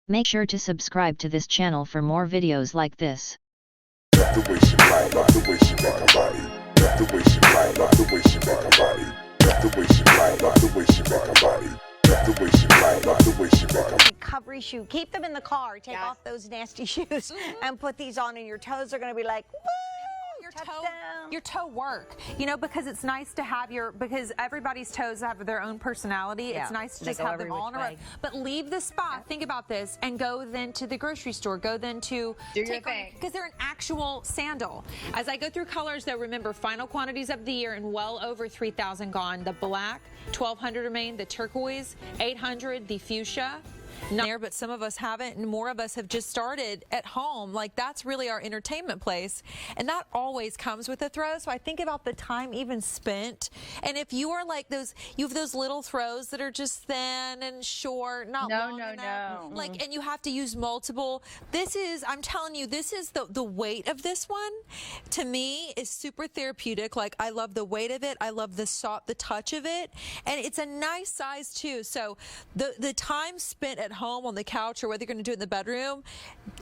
Make sure to subscribe to this channel for more videos like this. The way she ride, like the way she rock her body. The way she ride, like the way she rock her body. The way she ride, like the way she rock her body. The way she ride, like the way she rock her body. Recovery shoe. Keep them in the car. Take off those nasty shoes and put these on, and your toes are going to be like, woo! Your toe work, you know, because it's nice to have because everybody's toes have their own personality. It's nice to just have them all in a row. But leave the spa, think about this, and go then to the grocery store. Go then to do your thing. Because they're an actual sandal. As I go through colors, though, remember, final quantities of the year and well over 3,000 gone. The black, 1,200 remain. The turquoise, 800. The fuchsia. Not there, but some of us haven't, and more of us have just started at home. Like, that's really our entertainment place, and that always comes with a throw. So I think about the time even spent, and if you are like those, you have those little throws that are just thin and short, not long enough. Like, and you have to use multiple. This is, I'm telling you, this is the weight of this one. To me, is super therapeutic. Like, I love the weight of it. I love the touch of it, and it's a nice size too. So the time spent at home on the couch, or whether you're going to do it in the bedroom,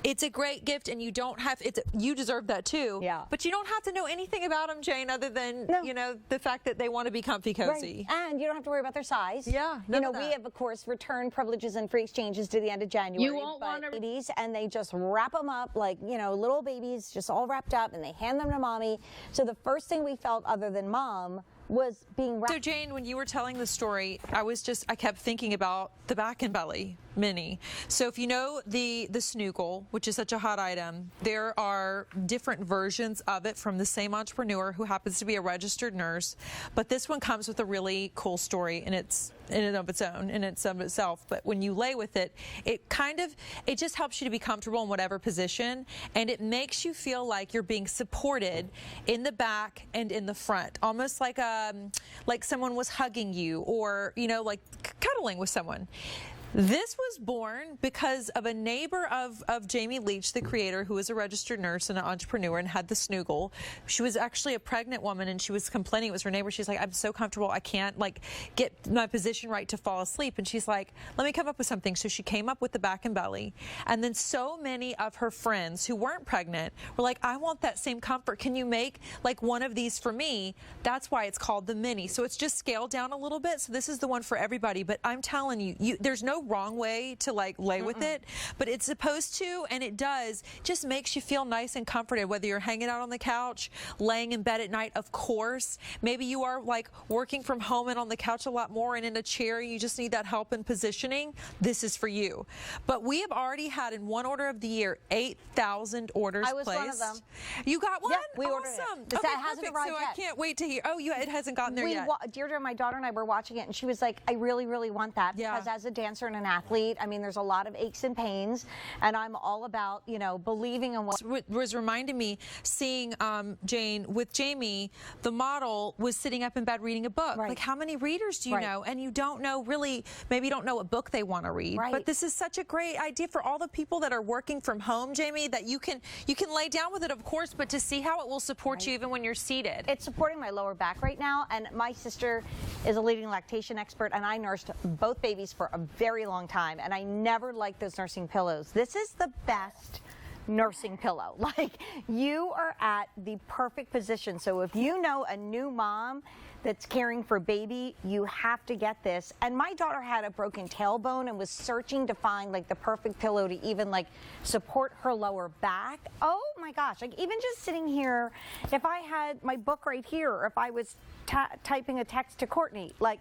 it's a great gift, and you don't have you deserve that too. Yeah. But you don't have to know anything about them, Jane, other than you know, the fact that they want to be comfy cozy. Right. And you don't have to worry about their size. Yeah. You know, we have, of course, return privileges and free exchanges to the end of January. You won't want to babies, and they just wrap them up like, you know, little babies, just all wrapped up, and they hand them to mommy. So the first thing we felt, other than mom, was being wrapped. So Jane, when you were telling the story, I kept thinking about the back and belly mini. So if you know the snoogle, which is such a hot item, there are different versions of it from the same entrepreneur who happens to be a registered nurse. But this one comes with a really cool story, and it's in and of its own, in and of itself. But when you lay with it, it just helps you to be comfortable in whatever position, and it makes you feel like you're being supported in the back and in the front, almost like someone was hugging you, or, you know, like cuddling with someone. This was born because of a neighbor of Jamie Leach, the creator, who is a registered nurse and an entrepreneur and had the snoogle. She was actually a pregnant woman, and she was complaining. It was her neighbor. She's like, I'm so comfortable. I can't get my position right to fall asleep. And she's like, let me come up with something. So she came up with the back and belly. And then so many of her friends who weren't pregnant were like, I want that same comfort. Can you make like one of these for me? That's why it's called the mini. So it's just scaled down a little bit. So this is the one for everybody. But I'm telling you, there's no wrong way to like lay with it, but it's supposed to, and it does, just makes you feel nice and comforted, whether you're hanging out on the couch, laying in bed at night. Of course, maybe you are like working from home and on the couch a lot more, and in a chair you just need that help in positioning. This is for you. But we have already had, in one order of the year, 8,000 orders placed. I was one of them. You got one? Yeah, we ordered it. Okay, Okay, hasn't perfect. arrived So yet. I can't wait to hear. Oh, yeah, it hasn't gotten there yet. Deirdre, my daughter, and I were watching it, and she was like, I really, really want that, because as a dancer and an athlete, I mean, there's a lot of aches and pains, and I'm all about, you know, believing in what was reminding me, seeing Jane with Jamie, the model, was sitting up in bed reading a book. Right. Like, how many readers do you know? And you don't know really, maybe you don't know what book they want to read. Right. But this is such a great idea for all the people that are working from home, Jamie, that you can lay down with it, of course, but to see how it will support you even when you're seated. It's supporting my lower back right now, and my sister is a leading lactation expert, and I nursed both babies for a very long time, and I never liked those nursing pillows. This is the best nursing pillow. Like, you are at the perfect position. So if you know a new mom that's caring for baby, you have to get this. And my daughter had a broken tailbone and was searching to find like the perfect pillow to even like support her lower back. Oh my gosh, like even just sitting here, if I had my book right here, or if I was typing a text to Courtney, like,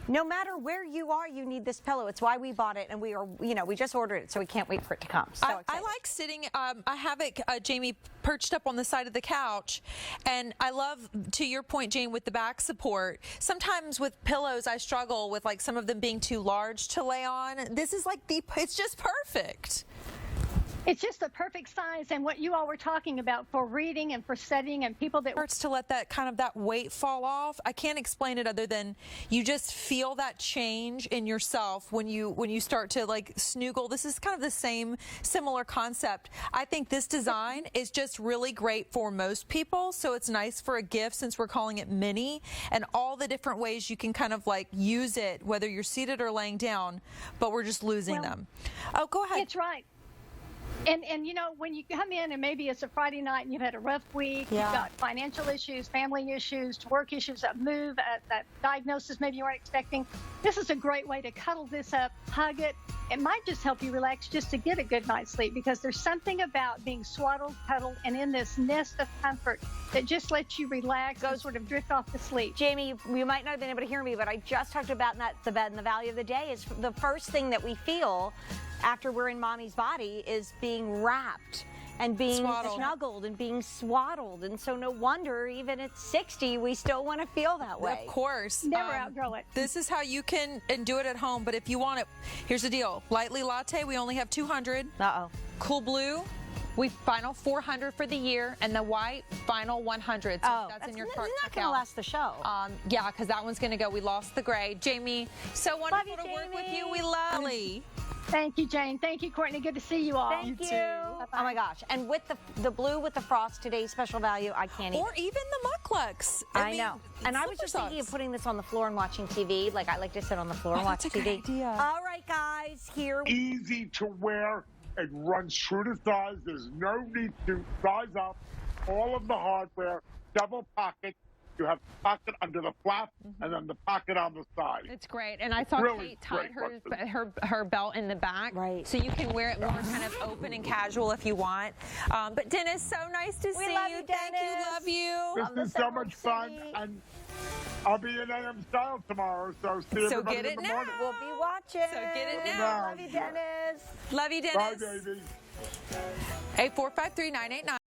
no matter where you are, you need this pillow. It's why we bought it, and we are, you know, we just ordered it, so we can't wait for it to come. So I like sitting, I have it, Jamie, perched up on the side of the couch, and I love, to your point, Jane, with the back support. Sometimes with pillows, I struggle with like some of them being too large to lay on. This is like it's just perfect. It's just the perfect size, and what you all were talking about for reading and for studying and people that Starts to let that kind of that weight fall off. I can't explain it other than you just feel that change in yourself when you start to like snoogle. This is kind of the same similar concept. I think this design is just really great for most people, so it's nice for a gift since we're calling it mini, and all the different ways you can kind of like use it, whether you're seated or laying down, but we're just losing them. Oh, go ahead. It's right. And you know, when you come in and maybe it's a Friday night and you've had a rough week, you've got financial issues, family issues, work issues, that move, that diagnosis maybe you weren't expecting, this is a great way to cuddle this up, hug it. It might just help you relax just to get a good night's sleep, because there's something about being swaddled, cuddled, and in this nest of comfort that just lets you relax and sort of drift off to sleep. Jamie, you might not have been able to hear me, but I just talked about the bed, and the value of the day is the first thing that we feel after we're in mommy's body is being wrapped and being snuggled and being swaddled. And so no wonder even at 60, we still want to feel that way. Of course. Never outgrow it. This is how you can and do it at home, but if you want it, here's the deal. Lightly Latte, we only have 200. Uh-oh. Cool Blue, we final 400 for the year, and the white final 100. So that's in your cart. It's not going to last the show. Yeah, because that one's going to go. We lost the gray. Jamie, so wonderful to work with you. We love you. Thank you, Jane. Thank you, Courtney. Good to see you all. Thank you. Oh my gosh. And with the blue with the frost, today's special value, I can't even. Or even the Mucklucks. I know. And I was just thinking of putting this on the floor and watching TV. Like, I like to sit on the floor and watch that's a TV. good idea. All right, guys, here. Easy to wear and runs true to size. There's no need to size up. All of the hardware, double pocket. You have the pocket under the flap and then the pocket on the side. It's great. And I saw Really Kate tied great her belt in the back. Right. So you can wear it more kind of open and casual if you want. But Dennis, so nice to see love you. you, Thank you. Love you. This is so much fun, and I'll be in AM Style tomorrow, so see everybody get it in the now. morning. We'll be watching. So get it now. Love you, Dennis. Love you, Bye, Dennis. baby. 8453989.